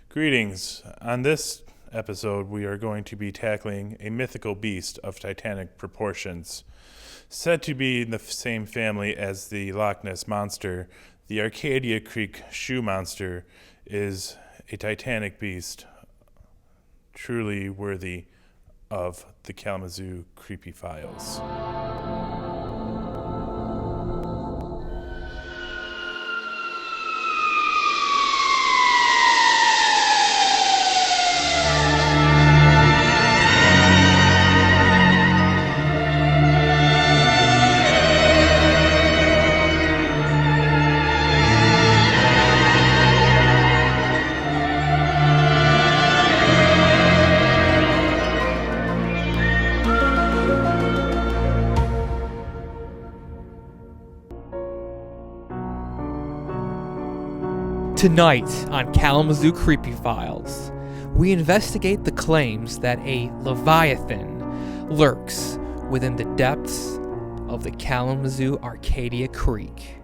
Greetings. On this episode, we are going to be tackling a mythical beast of titanic proportions. Said to be in the same family as the Loch Ness Monster, the Arcadia Creek Shoe Monster is a titanic beast truly worthy of the Kalamazoo Creepy Files. Tonight on Kalamazoo Creepy Files, we investigate the claims that a Leviathan lurks within the depths of the Kalamazoo Arcadia Creek.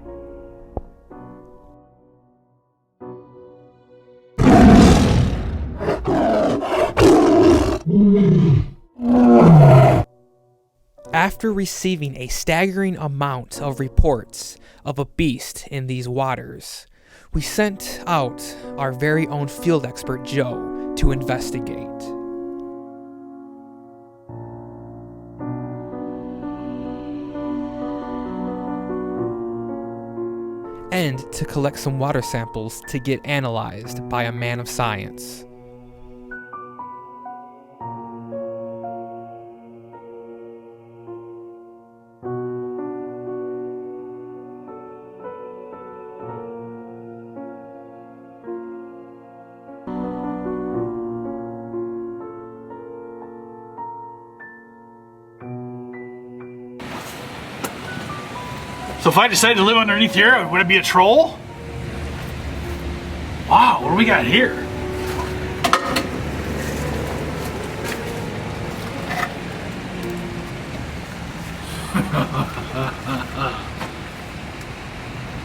After receiving a staggering amount of reports of a beast in these waters, we sent out our very own field expert, Joe, to investigate. And to collect some water samples to get analyzed by a man of science. So if I decided to live underneath here, would it be a troll? Wow, what do we got here?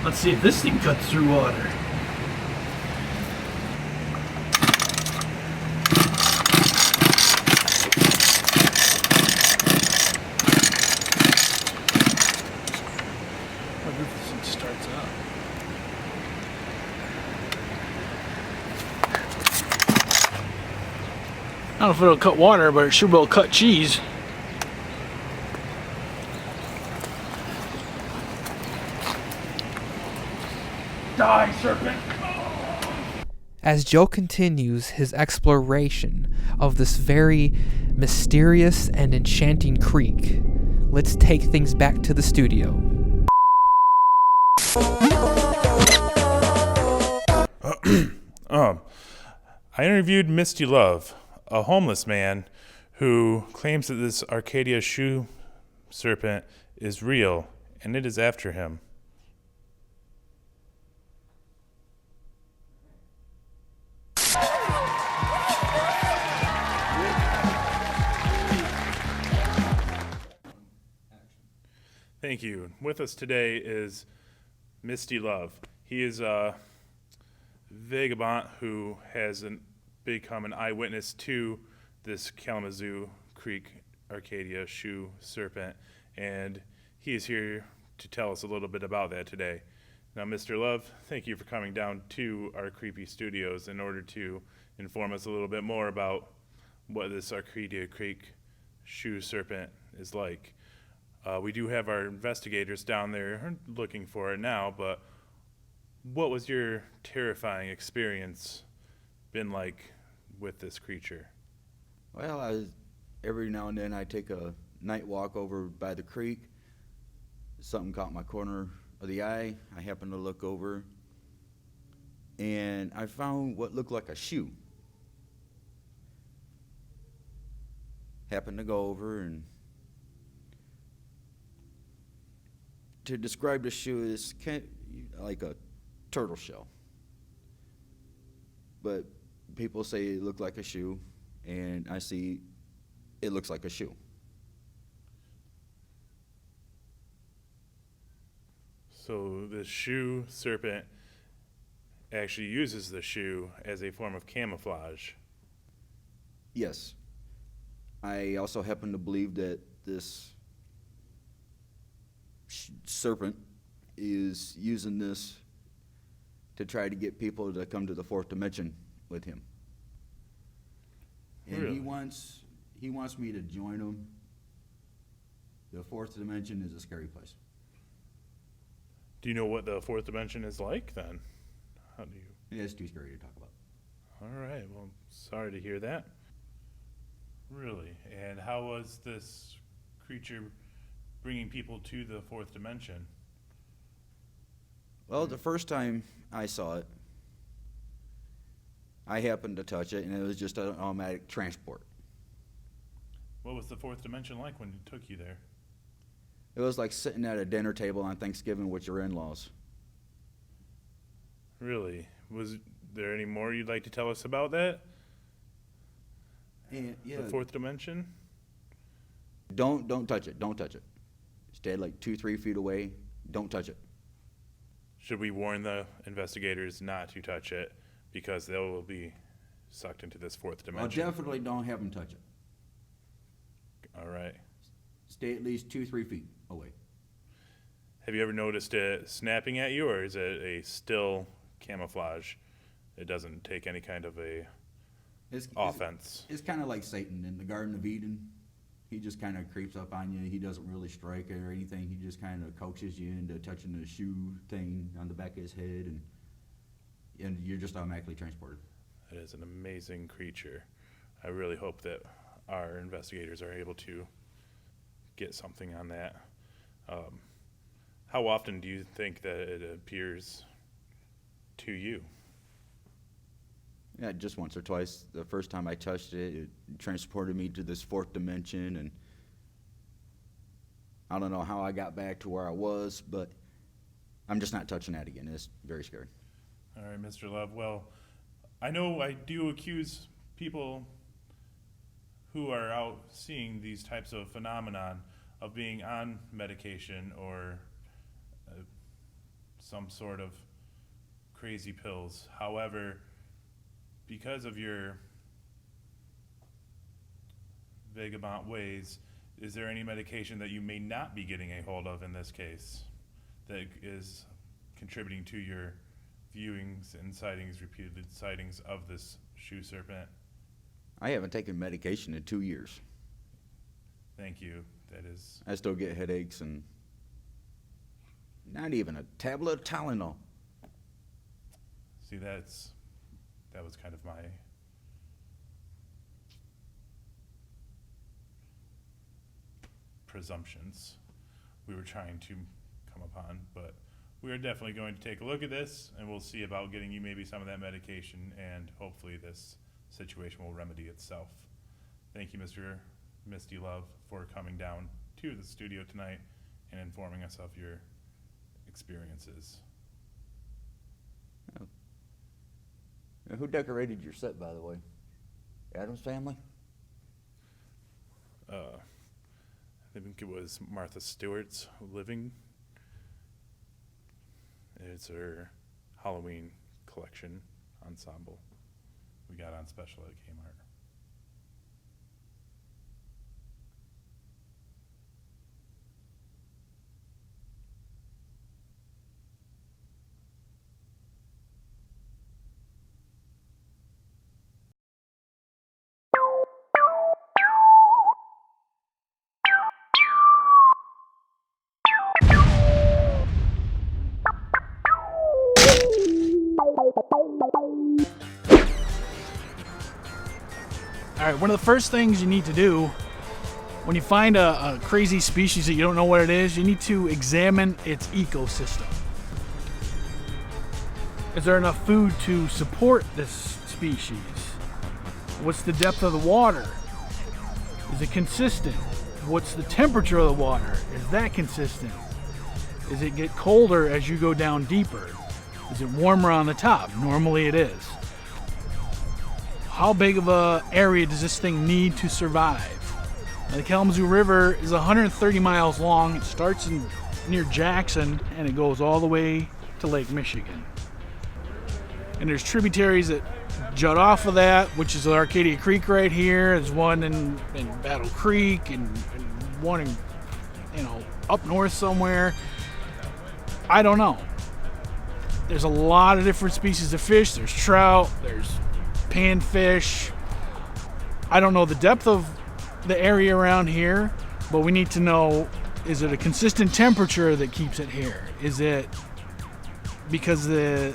Let's see if this thing cuts through water. I don't know if it'll cut water, but it sure will cut cheese. Die, serpent! As Joe continues his exploration of this very mysterious and enchanting creek, let's take things back to the studio. I interviewed Misty Love, a homeless man who claims that this Arcadia shoe serpent is real and it is after him. Thank you. With us today is Misty Love. He is a vagabond who has become an eyewitness to this Kalamazoo Creek Arcadia shoe serpent, and he is here to tell us a little bit about that today. Now, Mr. Love, thank you for coming down to our creepy studios in order to inform us a little bit more about what this Arcadia Creek shoe serpent is like. We do have our investigators down there looking for it now, but what was your terrifying experience been like with this creature? Well, every now and then I take a night walk over by the creek. Something caught my corner of the eye. I happened to look over, and I found what looked like a shoe. Happened to go over, and to describe the shoe is kind of like a turtle shell. But people say it looked like a shoe, and I see it looks like a shoe. So the shoe serpent actually uses the shoe as a form of camouflage. Yes. I also happen to believe that this serpent is using this to try to get people to come to the fourth dimension with him. And Really? he wants me to join him. The fourth dimension is a scary place. Do you know what the fourth dimension is like then? How do you? It's too scary to talk about. All right. Well, sorry to hear that. Really? And how was this creature bringing people to the fourth dimension? Well, the first time I saw it, I happened to touch it, and it was just an automatic transport. What was the fourth dimension like when it took you there? It was like sitting at a dinner table on Thanksgiving with your in-laws. Really? Was there any more you'd like to tell us about that? And yeah, The fourth dimension? don't touch it. Don't touch it. Stay like 2-3 feet away. Don't touch it. Should we warn the investigators not to touch it because they will be sucked into this fourth Well, dimension? definitely don't have them touch it. All right. Stay at least 2-3 feet away. Have you ever noticed it snapping at you, or is it a still camouflage? It doesn't take any kind of a offense. It's kind of like Satan in the Garden of Eden. He just kind of creeps up on you. He doesn't really strike or anything. He just kind of coaxes you into touching the shoe thing on the back of his head, and you're just automatically transported. It is an amazing creature. I really hope that our investigators are able to get something on that. How often do you think that it appears to you? Yeah, just once or twice. The first time I touched it, it transported me to this fourth dimension, and I don't know how I got back to where I was, but I'm just not touching that again. It's very scary. All right, Mr. Love. Well, I know I do accuse people who are out seeing these types of phenomenon of being on medication or some sort of crazy pills. However, because of your vagabond ways, is there any medication that you may not be getting a hold of in this case that is contributing to your viewings and sightings, repeated sightings of this shoe serpent? I haven't taken medication in 2 years. Thank you. That is, I still get headaches and not even a tablet of Tylenol. see, that was kind of my presumptions we were trying to come upon, but we are definitely going to take a look at this, and we'll see about getting you maybe some of that medication, and hopefully this situation will remedy itself. Thank you, Mr. Misty Love, for coming down to the studio tonight and informing us of your experiences. Who decorated your set, by the way? Adam's family? I think it was Martha Stewart's living. It's her Halloween collection ensemble we got on special at Kmart. All right, one of the first things you need to do when you find a crazy species that you don't know what it is, you need to examine its ecosystem. Is there enough food to support this species? What's the depth of the water? Is it consistent? What's the temperature of the water? Is that consistent? Does it get colder as you go down deeper? Is it warmer on the top? Normally it is. How big of a area does this thing need to survive? Now, the Kalamazoo River is 130 miles long. It starts near Jackson and it goes all the way to Lake Michigan. And there's tributaries that jut off of that, which is Arcadia Creek right here. There's one in Battle Creek and one in, up north somewhere. I don't know. There's a lot of different species of fish. There's trout, there's panfish. I don't know the depth of the area around here, but we need to know, is it a consistent temperature that keeps it here? Is it because the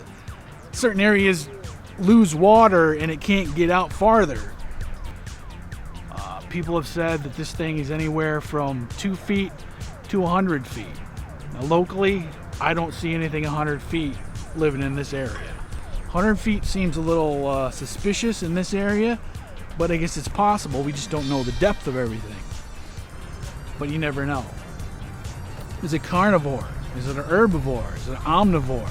certain areas lose water and it can't get out farther? People have said that this thing is anywhere from 2 feet to 100 feet. Now, locally, I don't see anything 100 feet living in this area. 100 feet seems a little suspicious in this area, but I guess it's possible. We just don't know the depth of everything. But you never know. Is it carnivore? Is it an herbivore? Is it an omnivore?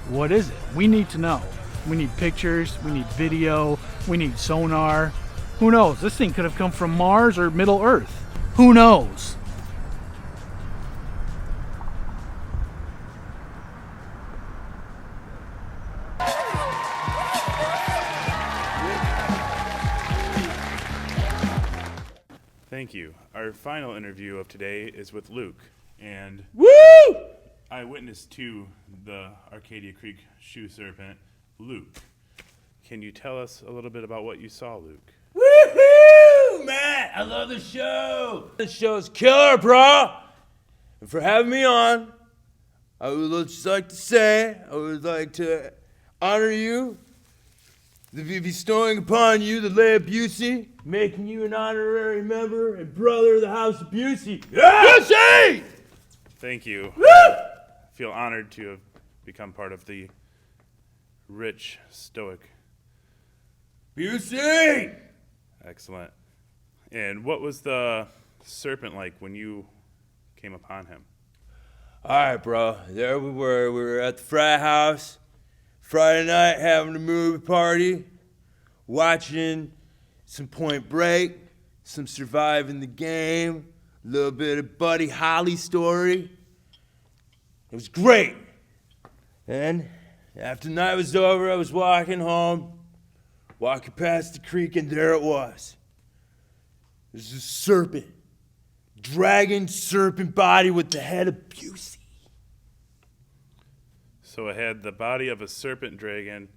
What is it? We need to know. We need pictures, we need video, we need sonar. Who knows? This thing could have come from Mars or Middle Earth. Who knows? Thank you. Our final interview of today is with Luke, and eyewitness to the Arcadia Creek shoe serpent, Luke. Can you tell us a little bit about what you saw, Luke? Woohoo, Matt! I love the show. This show's killer, bro. And for having me on, I would just like to say, I would like to honor you, bestowing upon you the lay of Busey, making you an honorary member and brother of the House of Busey. Yeah! Busey! Thank you. Woo! I feel honored to have become part of the rich, stoic. Busey! Excellent. And what was the serpent like when you came upon him? All right, bro. There we were. We were at the frat house Friday night having a movie party, watching some Point Break, some Surviving the Game, a little bit of Buddy Holly story. It was great. And after the night was over, I was walking home, walking past the creek, and there it was. There's a serpent, dragon serpent body with the head of Busey. So it had the body of a serpent dragon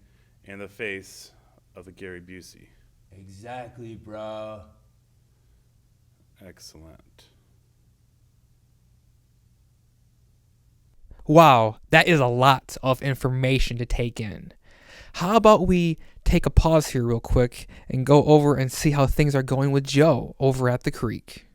and the face of a Gary Busey. Exactly, bro. Excellent. Wow, that is a lot of information to take in. How about we take a pause here real quick and go over and see how things are going with Joe over at the creek.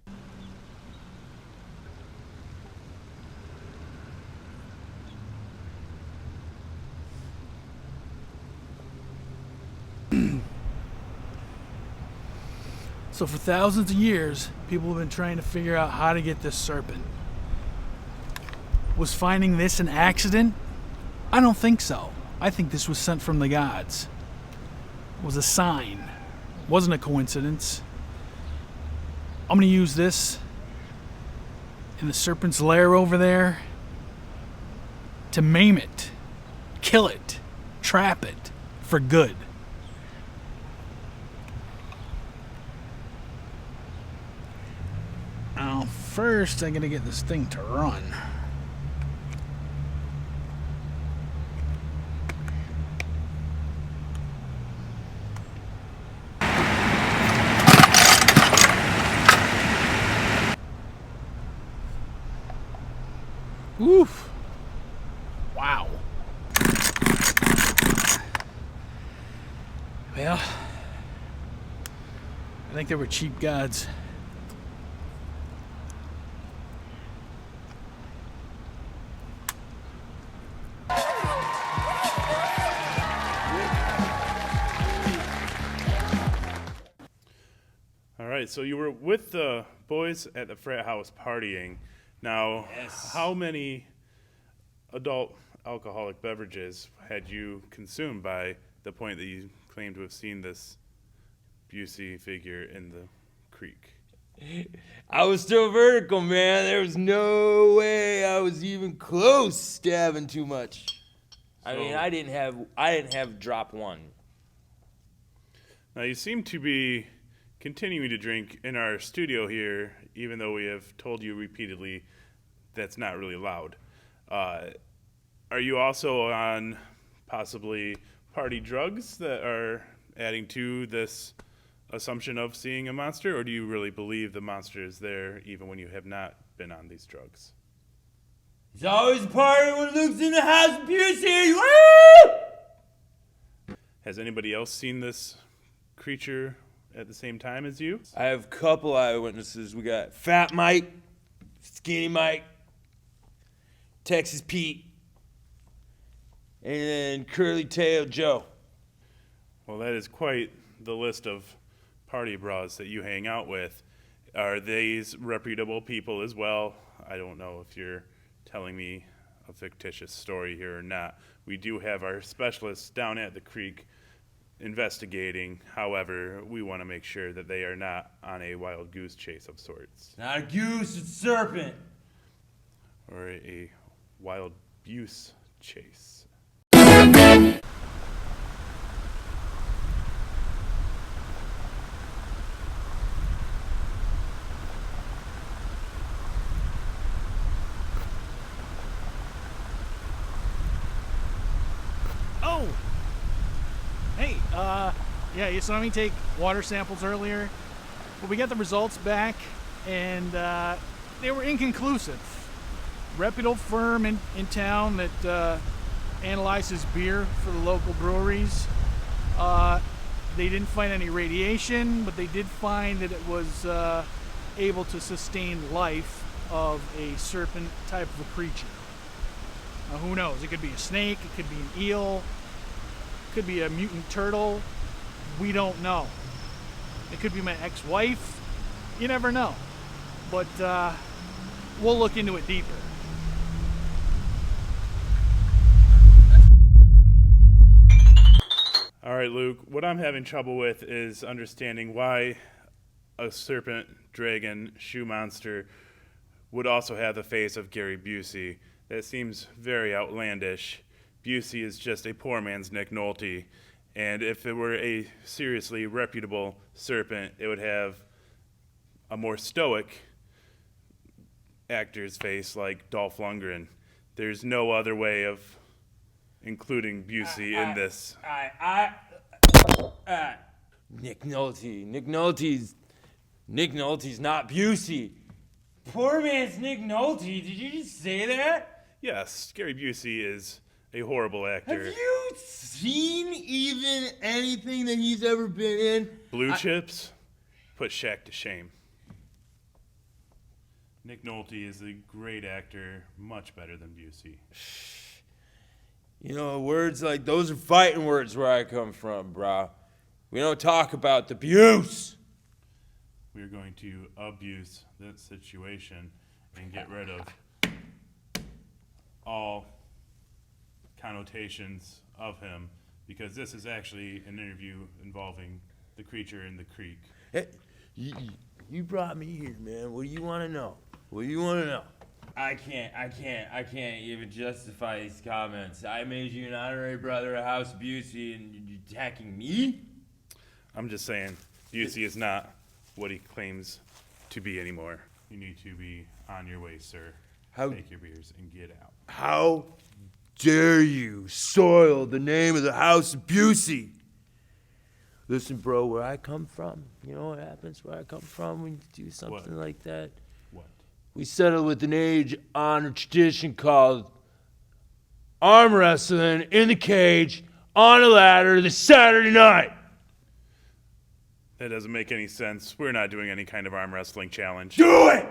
So for thousands of years, people have been trying to figure out how to get this serpent. Was finding this an accident? I don't think so. I think this was sent from the gods. It was a sign. It wasn't a coincidence. I'm going to use this in the serpent's lair over there to maim it, kill it, trap it for good. Now, first, I'm going to get this thing to run. Oof. Wow. Well, I think they were cheap gods. All right, so you were with the boys at the frat house partying. Now, Yes. How many adult alcoholic beverages had you consumed by the point that you claim to have seen this Busey figure in the creek? I was still vertical, man. There was no way I was even close to having too much. I mean, I didn't have drop one. Now, you seem to be continuing to drink in our studio here, even though we have told you repeatedly that's not really allowed. Are you also on possibly party drugs that are adding to this assumption of seeing a monster, or do you really believe the monster is there even when you have not been on these drugs? It's always a party when Luke's in the house of Busey. Woo! Has anybody else seen this creature at the same time as you? I have a couple eyewitnesses. We got Fat Mike, Skinny Mike, Texas Pete, and then Curly Tail Joe. Well, that is quite the list of party bras that you hang out with. Are these reputable people as well? I don't know if you're telling me a fictitious story here or not. We do have our specialists down at the creek investigating. However, we want to make sure that they are not on a wild goose chase of sorts. Not a goose, it's serpent. Or a wild buse chase. Oh! Hey, yeah, you saw me take water samples earlier. Well, we got the results back, and they were inconclusive. Reputable firm in town that analyzes beer for the local breweries. They didn't find any radiation, but they did find that it was able to sustain life of a serpent type of a creature. Now, who knows? It could be a snake, it could be an eel, it could be a mutant turtle. We don't know. It could be my ex-wife. You never know. But we'll look into it deeper. All right, Luke, what I'm having trouble with is understanding why a serpent, dragon, shoe monster would also have the face of Gary Busey. That seems very outlandish. Busey is just a poor man's Nick Nolte, and if it were a seriously reputable serpent, it would have a more stoic actor's face like Dolph Lundgren. There's no other way of including Busey in this. Nick Nolte. Nick Nolte's not Busey. Poor man's Nick Nolte. Did you just say that? Yes, Gary Busey is a horrible actor. Have you seen even anything that he's ever been in? Blue Chips put Shaq to shame. Nick Nolte is a great actor, much better than Busey. You know, words like those are fighting words where I come from, bro. We don't talk about the abuse. We are going to abuse that situation and get rid of all connotations of him, because this is actually an interview involving the creature in the creek. Hey, you brought me here, man. What do you want to know? What do you want to know? I can't even justify these comments. I made you an honorary brother of House Busey, and you're attacking me? I'm just saying, Busey is not what he claims to be anymore. You need to be on your way, sir. Take your beers and get out. How dare you soil the name of the House of Busey? Listen, bro, where I come from, you know what happens where I come from when you do something like that? What? We settle with an age-honored tradition called arm wrestling in the cage on a ladder this Saturday night. That doesn't make any sense. We're not doing any kind of arm wrestling challenge. Do it!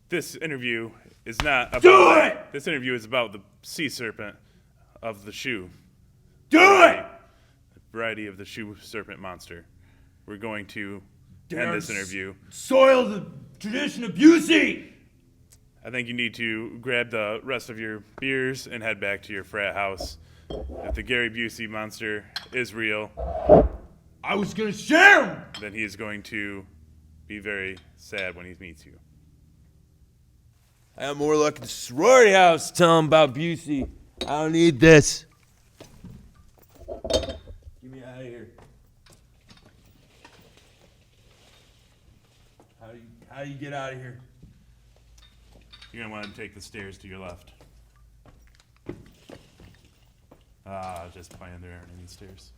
This interview is not about Do it! This interview is about the sea serpent of the shoe. Do it! The variety of the shoe serpent monster. We're going to end this interview. Soil the tradition of Busey! I think you need to grab the rest of your beers and head back to your frat house. If the Gary Busey monster is real, I was gonna share him! then he is going to be very sad when he meets you. I have more luck at the sorority house. Tell him about Busey. I don't need this. Get me out of here. How do you get out of here? You're gonna want to take the stairs to your left. Just playing, there aren't any stairs.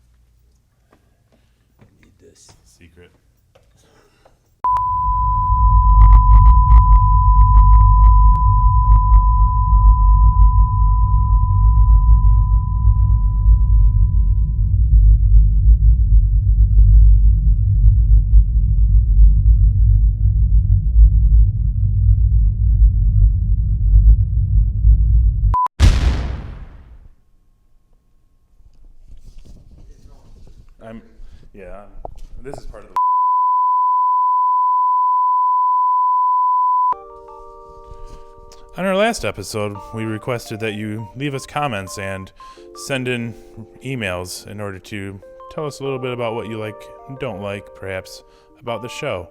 I need this. Secret. This is part of the. On our last episode, we requested that you leave us comments and send in emails in order to tell us a little bit about what you like and don't like, perhaps, about the show.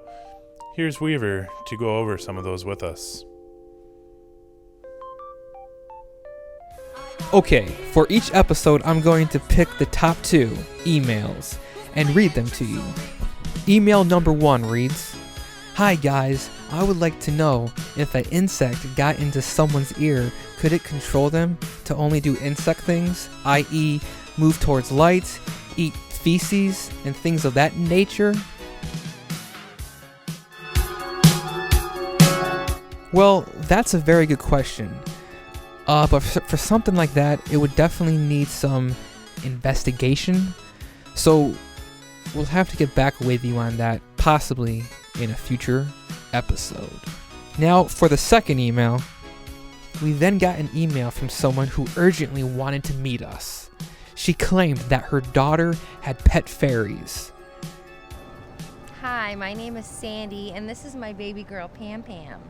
Here's Weaver to go over some of those with us. Okay, for each episode, I'm going to pick the top 2 emails and read them to you. Email number 1 reads, "Hi guys, I would like to know if an insect got into someone's ear, could it control them to only do insect things, i.e. move towards light, eat feces, and things of that nature?" Well, that's a very good question. But for something like that, it would definitely need some investigation. So we'll have to get back with you on that, possibly in a future episode. Now, for the second email, we then got an email from someone who urgently wanted to meet us. She claimed that her daughter had pet fairies. Hi, my name is Sandy, and this is my baby girl, Pam Pam.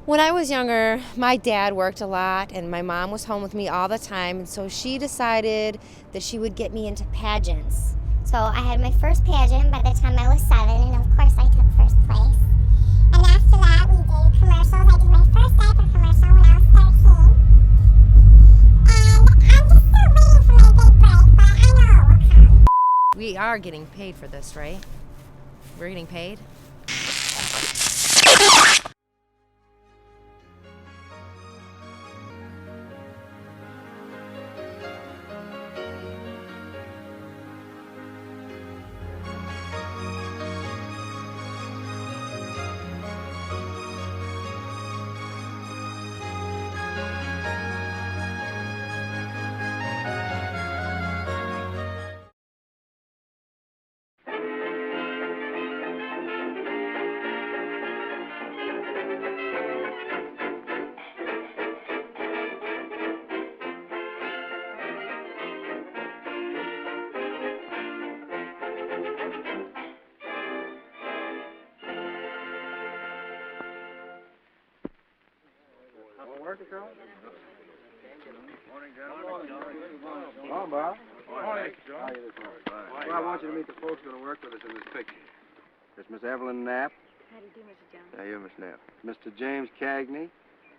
When I was younger, my dad worked a lot, and my mom was home with me all the time, and so she decided that she would get me into pageants. So I had my first pageant by the time I was 7, and of course I took first place. And after that, we did commercials. I did my first diaper commercial when I was 13. And I'm just still waiting for my big break, but I know it will come. We are getting paid for this, right? We're getting paid? Well, Bob. Morning. How are you this morning? Well, I want you to meet the folks who are going to work with us in this picture. There's Miss Evelyn Knapp. How do you do, Mr. Jones? How are you, Miss Knapp? Mr. James Cagney.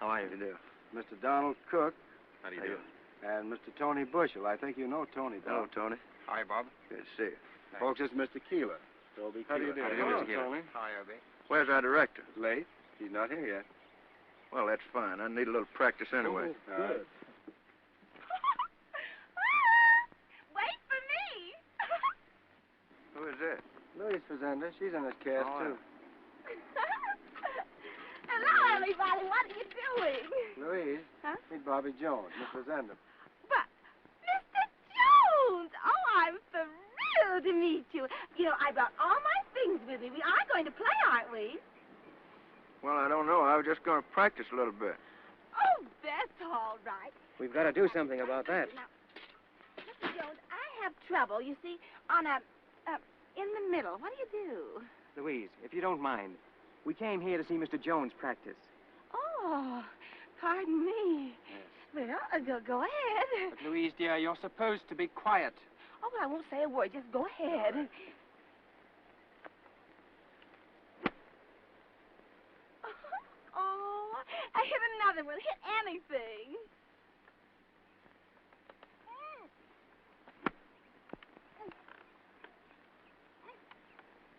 How are you? Mr. Donald Cook. How do you do? And Mr. Tony Bushel. I think you know Tony, Don. Hello, Tony. Hi, Bob. Good to see you. Folks, this is Mr. Keeler. Toby How do you do? Keeler. How do you do, Hello, Mr. Keeler? Tony. Hi, Obie. Where's our director? Late. He's not here yet. Well, that's fine. I need a little practice anyway. Oh, All right. Wait for me! Who is that? Louise Fazenda. She's in this cast, too. Hello, everybody. What are you doing? Louise. Huh? Meet Bobby Jones, Miss Fazenda. But, Mr. Jones! Oh, I'm thrilled to meet you. You know, I brought all my things with me. We are going to play, aren't we? Well, I don't know. I was just going to practice a little bit. Oh, that's all right. We've got to do something about that. Now, Mr. Jones, I have trouble, you see, in the middle. What do you do? Louise, if you don't mind, we came here to see Mr. Jones practice. Oh, pardon me. Yes. Well, go ahead. But, Louise, dear, you're supposed to be quiet. Oh, well, I won't say a word. Just go ahead. Oh, I hit another one. Hit anything.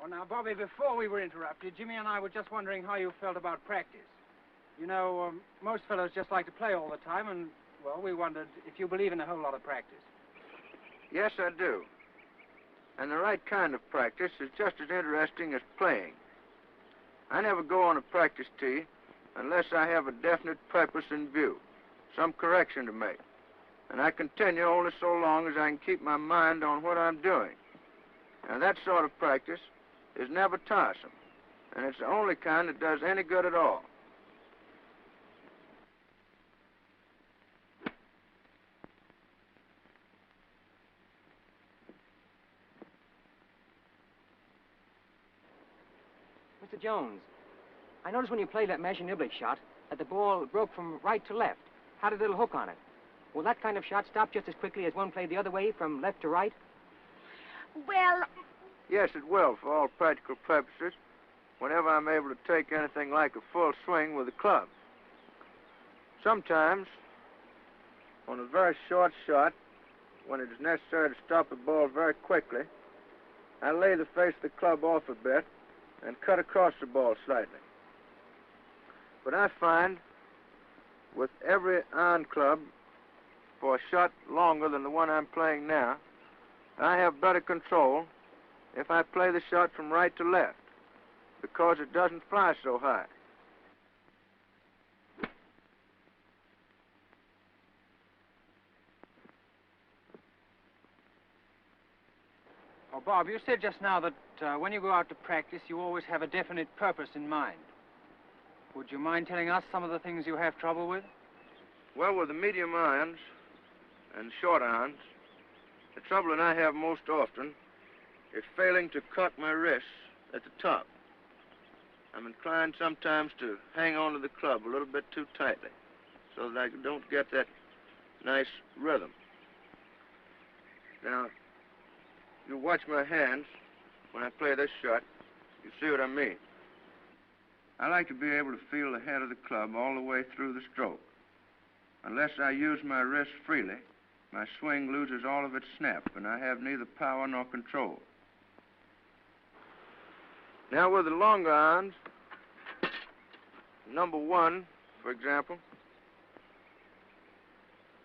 now, Bobby, before we were interrupted, Jimmy and I were just wondering how you felt about practice. You know, most fellows just like to play all the time, and, well, we wondered if you believe in a whole lot of practice. Yes, I do. And the right kind of practice is just as interesting as playing. I never go on a practice tee unless I have a definite purpose in view, some correction to make. And I continue only so long as I can keep my mind on what I'm doing. Now, that sort of practice is never tiresome, and it's the only kind that does any good at all. Mr. Jones, I noticed when you played that mash and niblick shot that the ball broke from right to left, had a little hook on it. Will that kind of shot stop just as quickly as one played the other way from left to right? Well, Yes, it will, for all practical purposes, whenever I'm able to take anything like a full swing with a club. Sometimes, on a very short shot, when it is necessary to stop a ball very quickly, I lay the face of the club off a bit and cut across the ball slightly. But I find, with every iron club, for a shot longer than the one I'm playing now, I have better control if I play the shot from right to left, because it doesn't fly so high. Oh, Bob, you said just now that when you go out to practice, you always have a definite purpose in mind. Would you mind telling us some of the things you have trouble with? Well, with the medium irons and short irons, the trouble that I have most often is failing to cut my wrists at the top. I'm inclined sometimes to hang on to the club a little bit too tightly so that I don't get that nice rhythm. Now, you watch my hands when I play this shot, you see what I mean. I like to be able to feel the head of the club all the way through the stroke. Unless I use my wrist freely, my swing loses all of its snap, and I have neither power nor control. Now, with the longer irons, number 1, for example,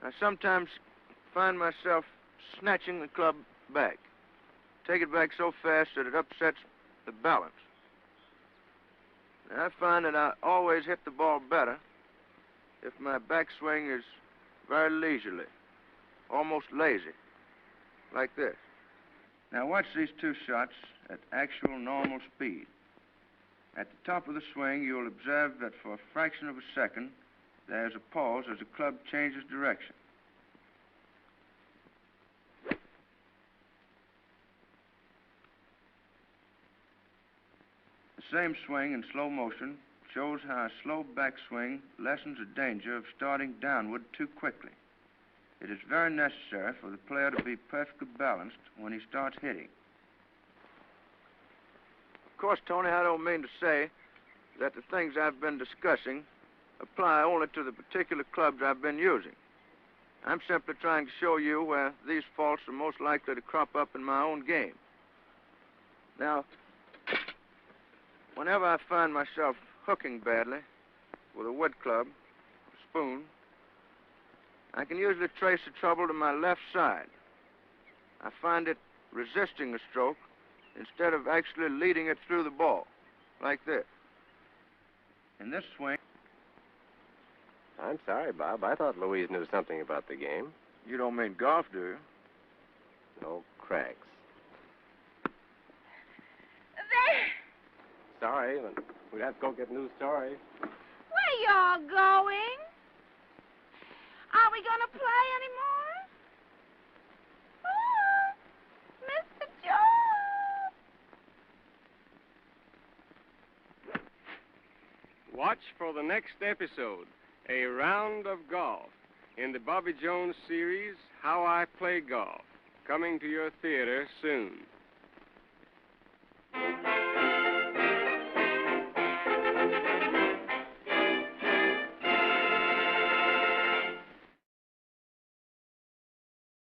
I sometimes find myself snatching the club back. Take it back so fast that it upsets the balance. And I find that I always hit the ball better if my backswing is very leisurely, almost lazy, like this. Now watch these two shots at actual normal speed. At the top of the swing, you'll observe that for a fraction of a second, there's a pause as the club changes direction. The same swing in slow motion shows how a slow backswing lessens the danger of starting downward too quickly. It is very necessary for the player to be perfectly balanced when he starts hitting. Of course, Tony, I don't mean to say that the things I've been discussing apply only to the particular clubs I've been using. I'm simply trying to show you where these faults are most likely to crop up in my own game. Now, whenever I find myself hooking badly with a wood club, a spoon, I can usually trace the trouble to my left side. I find it resisting the stroke instead of actually leading it through the ball, like this. In this swing... I'm sorry, Bob. I thought Louise knew something about the game. You don't mean golf, do you? No cracks. there. Sorry, but we'd have to go get new stories. Where y'all going? Are we gonna play anymore? Oh, Mr. Jones! Watch for the next episode, A Round of Golf, in the Bobby Jones series, How I Play Golf, coming to your theater soon.